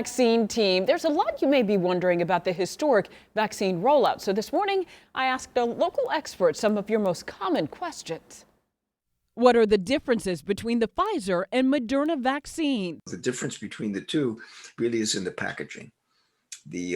Vaccine team. There's a lot you may be wondering about the historic vaccine rollout. So this morning, I asked a local expert some of your most common questions. What are the differences between the Pfizer and Moderna vaccine? The difference between the two really is in the packaging. The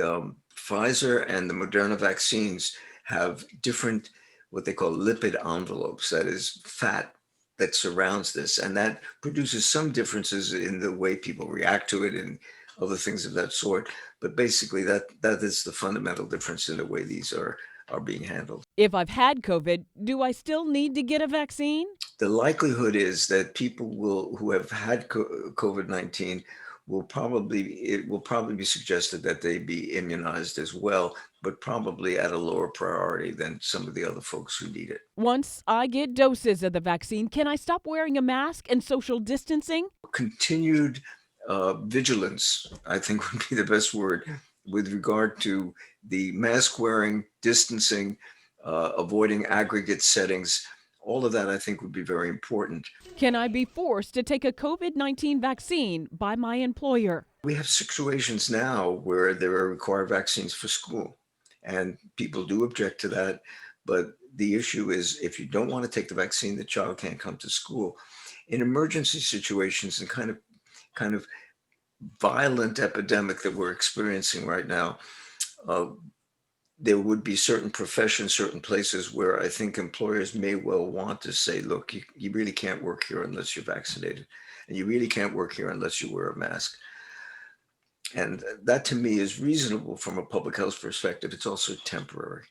Pfizer and the Moderna vaccines have different, what they call lipid envelopes, that is fat that surrounds this, and that produces some differences in the way people react to it and other things of that sort. But basically, that is the fundamental difference in the way these are being handled. If I've had COVID, do I still need to get a vaccine? The likelihood is that people who have had COVID-19 it will probably be suggested that they be immunized as well, but probably at a lower priority than some of the other folks who need it. Once I get doses of the vaccine, can I stop wearing a mask and social distancing? Continued vigilance, I think, would be the best word with regard to the mask wearing, distancing, avoiding aggregate settings. All of that, I think, would be very important. Can I be forced to take a COVID-19 vaccine by my employer? We have situations now where there are required vaccines for school, and people do object to that. But the issue is, if you don't want to take the vaccine, the child can't come to school. In emergency situations and kind of violent epidemic that we're experiencing right now, there would be certain professions, certain places where I think employers may well want to say, look, you really can't work here unless you're vaccinated, and you really can't work here unless you wear a mask. And that, to me, is reasonable from a public health perspective. It's also temporary.